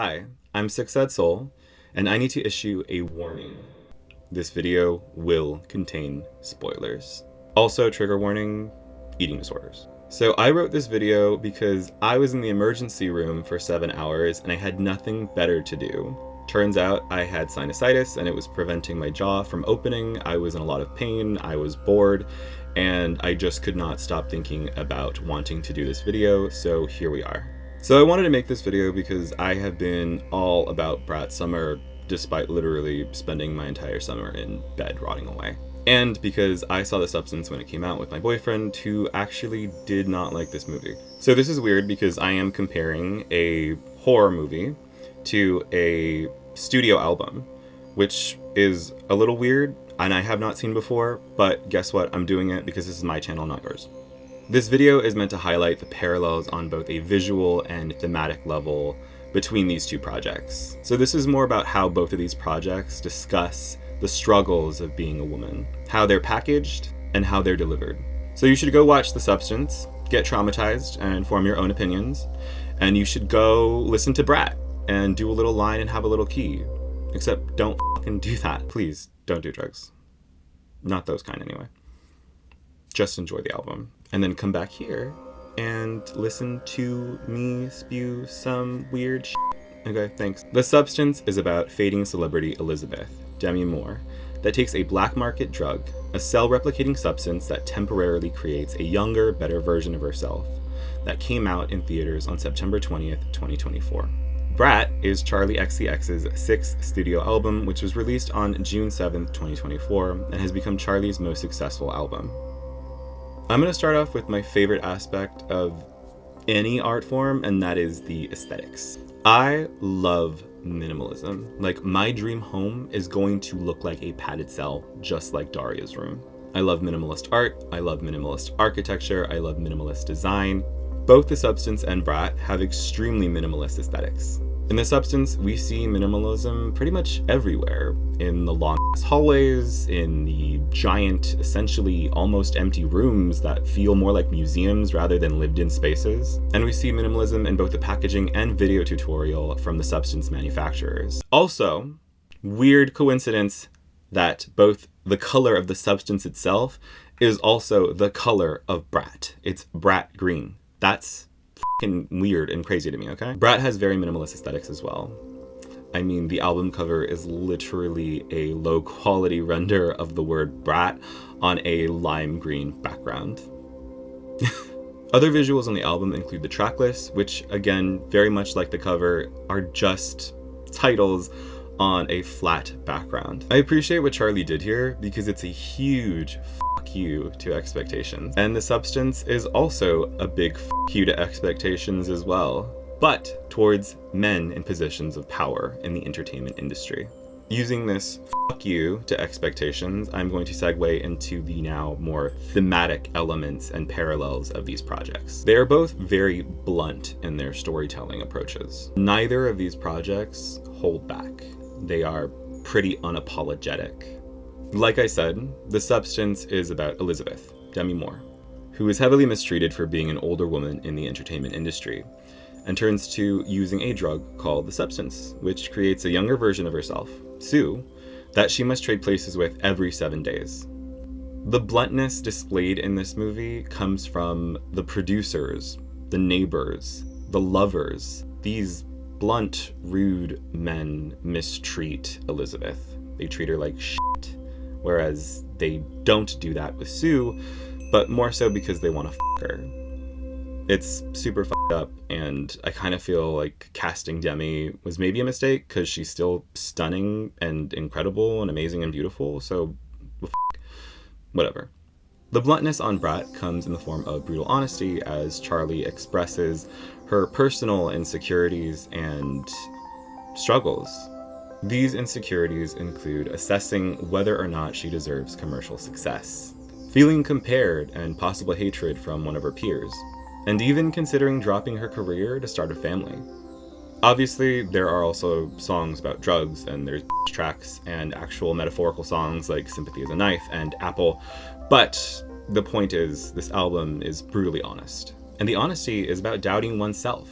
Hi, I'm Six Ed Soul, and I need to issue a warning. This video will contain spoilers. Also, trigger warning, eating disorders. So I wrote this video because I was in the emergency room for 7 hours and I had nothing better to do. Turns out I had sinusitis and it was preventing my jaw from opening. I was in a lot of pain, I was bored, and I just could not stop thinking about wanting to do this video, so here we are. So I wanted to make this video because I have been all about Brat Summer despite literally spending my entire summer in bed rotting away. And because I saw The Substance when it came out with my boyfriend, who actually did not like this movie. So this is weird because I am comparing a horror movie to a studio album, which is a little weird and I have not seen before, but guess what? I'm doing it because this is my channel, not yours. This video is meant to highlight the parallels on both a visual and thematic level between these two projects. So this is more about how both of these projects discuss the struggles of being a woman, how they're packaged, and how they're delivered. So you should go watch The Substance, get traumatized, and form your own opinions. And you should go listen to Brat and do a little line and have a little key. Except don't fucking do that. Please, don't do drugs. Not those kind anyway. Just enjoy the album. And then come back here and listen to me spew some weird shit. Okay, thanks. The Substance is about fading celebrity Elizabeth, Demi Moore, that takes a black market drug, a cell-replicating substance that temporarily creates a younger, better version of herself, that came out in theaters on September 20th, 2024. Brat is Charli XCX's 6th studio album, which was released on June 7th, 2024, and has become Charli's most successful album. I'm going to start off with my favorite aspect of any art form, and that is the aesthetics. I love minimalism. Like, my dream home is going to look like a padded cell, just like Daria's room. I love minimalist art, I love minimalist architecture, I love minimalist design. Both The Substance and Brat have extremely minimalist aesthetics. In The Substance, we see minimalism pretty much everywhere. In the long hallways, in the giant, essentially almost empty rooms that feel more like museums rather than lived-in spaces. And we see minimalism in both the packaging and video tutorial from the Substance manufacturers. Also, weird coincidence that both the color of the Substance itself is also the color of Brat. It's Brat green. That's fucking weird and crazy to me, okay? Brat has very minimalist aesthetics as well. I mean, the album cover is literally a low quality render of the word brat on a lime green background. Other visuals on the album include the track list, which again, very much like the cover, are just titles on a flat background. I appreciate what Charli did here because it's a huge fuck you to expectations. And The Substance is also a big fuck you to expectations as well, but towards men in positions of power in the entertainment industry. Using this fuck you to expectations, I'm going to segue into the now more thematic elements and parallels of these projects. They are both very blunt in their storytelling approaches. Neither of these projects hold back. They are pretty unapologetic. Like I said, The Substance is about Elizabeth, Demi Moore, who is heavily mistreated for being an older woman in the entertainment industry, and turns to using a drug called The Substance, which creates a younger version of herself, Sue, that she must trade places with every 7 days. The bluntness displayed in this movie comes from the producers, the neighbors, the lovers. These blunt, rude men mistreat Elizabeth. They treat her like shit, whereas they don't do that with Sue, but more so because they want to fuck her. It's super fucked up, and I kind of feel like casting Demi was maybe a mistake because she's still stunning and incredible and amazing and beautiful, so whatever. The bluntness on Brat comes in the form of brutal honesty as Charli expresses her personal insecurities and struggles. These insecurities include assessing whether or not she deserves commercial success, feeling compared and possible hatred from one of her peers, and even considering dropping her career to start a family. Obviously, there are also songs about drugs, and there's tracks and actual metaphorical songs like Sympathy is a Knife and Apple, but the point is, this album is brutally honest. And the honesty is about doubting oneself,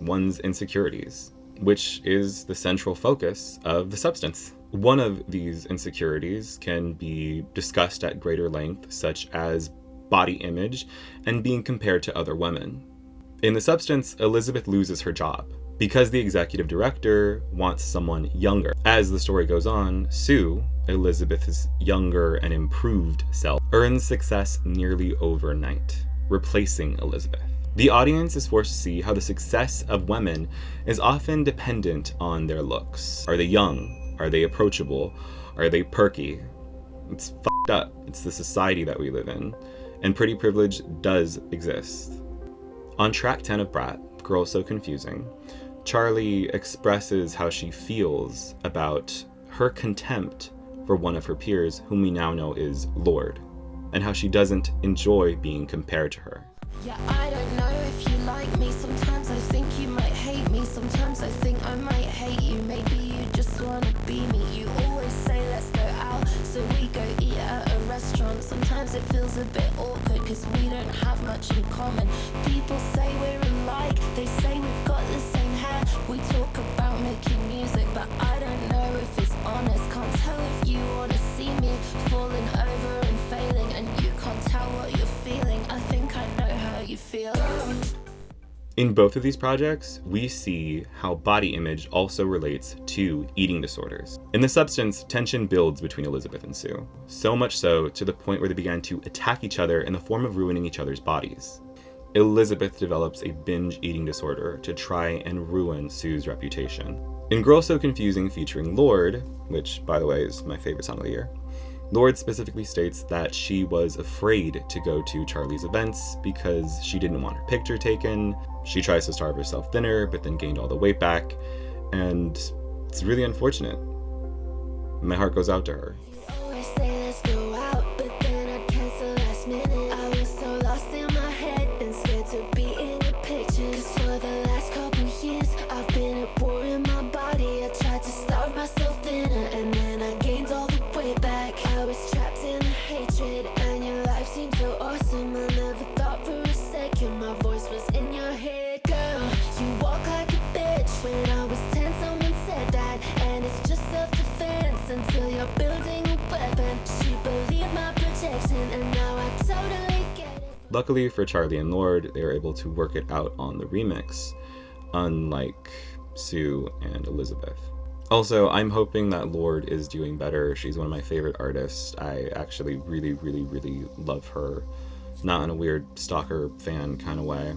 one's insecurities. which is the central focus of the substance. One of these insecurities can be discussed at greater length, such as body image and being compared to other women. In the substance, Elizabeth loses her job because the executive director wants someone younger. As the story goes on, Sue, Elizabeth's younger and improved self, earns success nearly overnight, replacing Elizabeth. The audience is forced to see how the success of women is often dependent on their looks. Are they young? Are they approachable? Are they perky? It's fucked up. It's the society that we live in, and pretty privilege does exist. On track 10 of Brat, Girl So Confusing, Charli expresses how she feels about her contempt for one of her peers, whom we now know is Lorde, and how she doesn't enjoy being compared to her. Yeah, I don't know if you like me. Sometimes I think you might hate me. Sometimes I think I might hate you. Maybe you just wanna be me. You always say let's go out, so we go eat at a restaurant. Sometimes it feels a bit awkward cause we don't have much in common. People say we're alike, they say we've got the same hair. We talk about making music, but I don't know if it's honest. Can't tell if you wanna see me falling over and failing, and you can't tell what you're feeling. I think I know how you feel. In both of these projects, we see how body image also relates to eating disorders. In the substance, tension builds between Elizabeth and Sue, so much so to the point where they began to attack each other in the form of ruining each other's bodies. Elizabeth develops a binge eating disorder to try and ruin Sue's reputation. In Girl So Confusing featuring Lorde, which by the way is my favorite song of the year, Lorde specifically states that she was afraid to go to Charli's events because she didn't want her picture taken. She tries to starve herself thinner, but then gained all the weight back, and it's really unfortunate. My heart goes out to her. Luckily for Charli and Lorde, they were able to work it out on the remix, unlike Sue and Elizabeth. Also, I'm hoping that Lorde is doing better. She's one of my favorite artists. I actually really, really, really love her. Not in a weird stalker fan kind of way,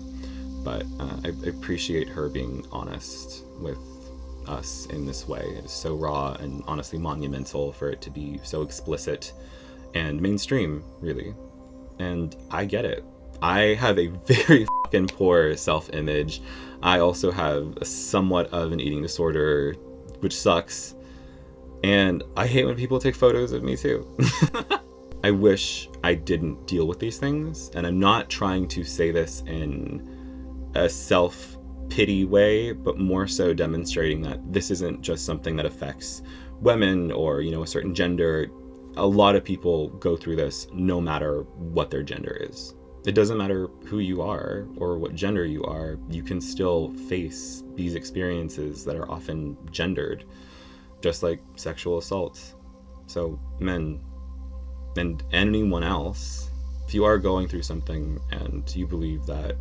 but I appreciate her being honest with us in this way. It's so raw and honestly monumental for it to be so explicit and mainstream, really. And I get it. I have a very fucking poor self-image. I also have somewhat of an eating disorder, which sucks. And I hate when people take photos of me too. I wish I didn't deal with these things. And I'm not trying to say this in a self-pity way, but more so demonstrating that this isn't just something that affects women or, a certain gender. A lot of people go through this no matter what their gender is. It doesn't matter who you are or what gender you are, you can still face these experiences that are often gendered, just like sexual assaults. So men and anyone else, if you are going through something and you believe that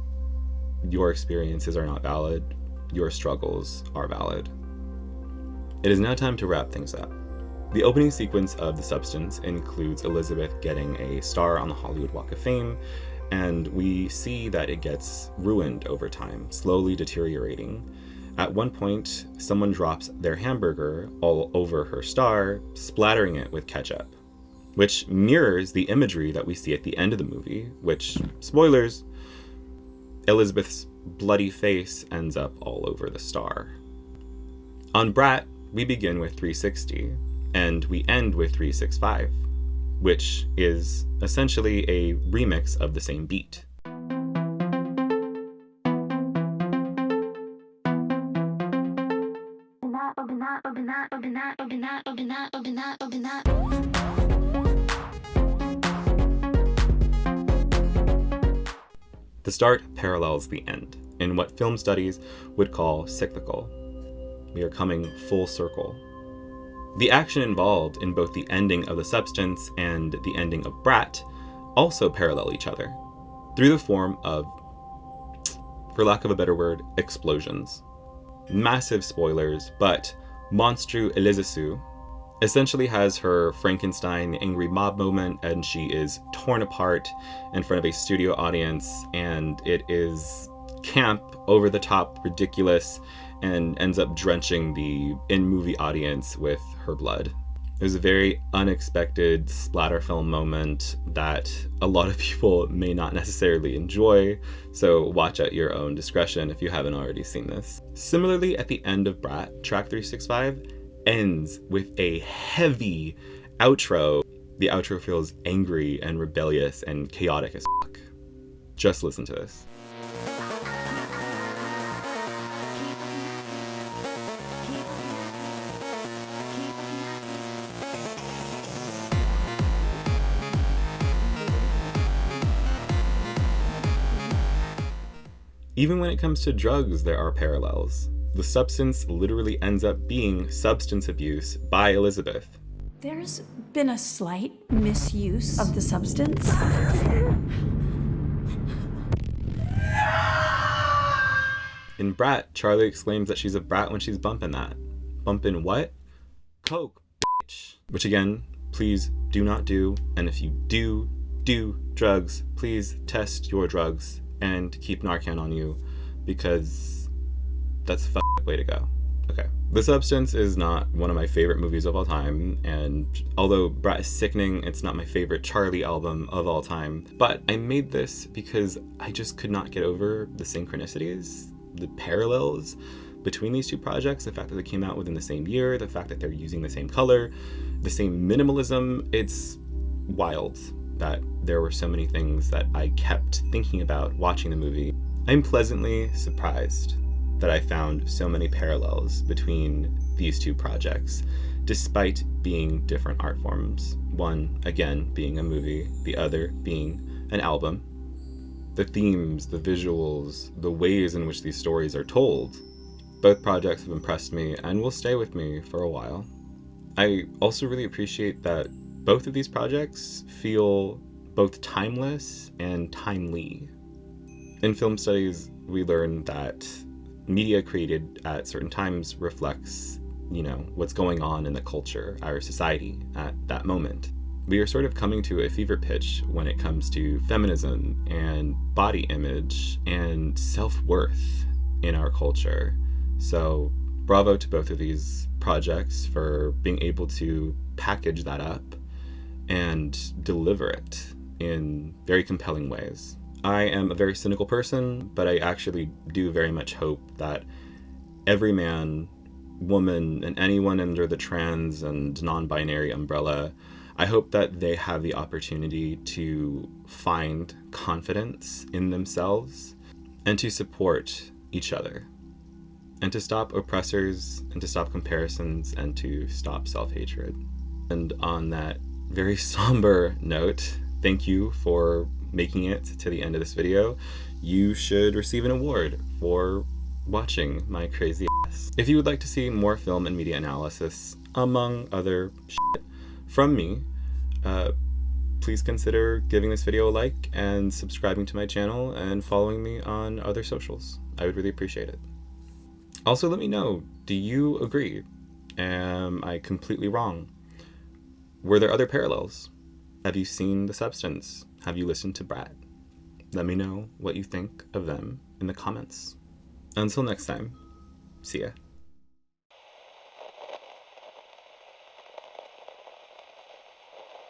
your experiences are not valid, your struggles are valid. It is now time to wrap things up. The opening sequence of The Substance includes Elizabeth getting a star on the Hollywood Walk of Fame, and we see that it gets ruined over time, slowly deteriorating. At one point, someone drops their hamburger all over her star, splattering it with ketchup, which mirrors the imagery that we see at the end of the movie, which, spoilers, Elizabeth's bloody face ends up all over the star. On Brat, we begin with 360, and we end with 365, which is essentially a remix of the same beat. The start parallels the end, in what film studies would call cyclical. We are coming full circle. The action involved in both the ending of The Substance and the ending of Brat also parallel each other through the form of, for lack of a better word, explosions. Massive spoilers, but Monstru Elizasu essentially has her Frankenstein angry mob moment, and she is torn apart in front of a studio audience, and it is camp, over the top, ridiculous, and ends up drenching the in-movie audience with her blood. It was a very unexpected splatter film moment that a lot of people may not necessarily enjoy, so watch at your own discretion if you haven't already seen this. Similarly, at the end of Brat, track 365 ends with a heavy outro. The outro feels angry and rebellious and chaotic as fuck. Just listen to this. Even when it comes to drugs, there are parallels. The substance literally ends up being substance abuse by Elizabeth. There's been a slight misuse of the substance. In Brat, Charli exclaims that she's a brat when she's bumping that. Bumping what? Coke, bitch. Which again, please do not do. And if you do drugs, please test your drugs and keep Narcan on you, because that's a fucked way to go. Okay. The Substance is not one of my favorite movies of all time, and although Brat is sickening, it's not my favorite Charli album of all time. But I made this because I just could not get over the synchronicities, the parallels between these two projects, the fact that they came out within the same year, the fact that they're using the same color, the same minimalism. It's wild that there were so many things that I kept thinking about watching the movie. I'm pleasantly surprised that I found so many parallels between these two projects, despite being different art forms. One, again, being a movie, the other being an album. The themes, the visuals, the ways in which these stories are told, both projects have impressed me and will stay with me for a while. I also really appreciate that both of these projects feel both timeless and timely. In film studies, we learn that media created at certain times reflects, what's going on in the culture, our society at that moment. We are sort of coming to a fever pitch when it comes to feminism and body image and self-worth in our culture. So bravo to both of these projects for being able to package that up and deliver it in very compelling ways. I am a very cynical person, but I actually do very much hope that every man, woman, and anyone under the trans and non-binary umbrella, I hope that they have the opportunity to find confidence in themselves and to support each other, and to stop oppressors, and to stop comparisons, and to stop self-hatred. And on that very somber note, thank you for making it to the end of this video. You should receive an award for watching my crazy ass. If you would like to see more film and media analysis, among other shit from me, please consider giving this video a like and subscribing to my channel and following me on other socials. I would really appreciate it. Also, let me know, do you agree? Am I completely wrong? Were there other parallels? Have you seen The Substance? Have you listened to Brat? Let me know what you think of them in the comments. Until next time, see ya.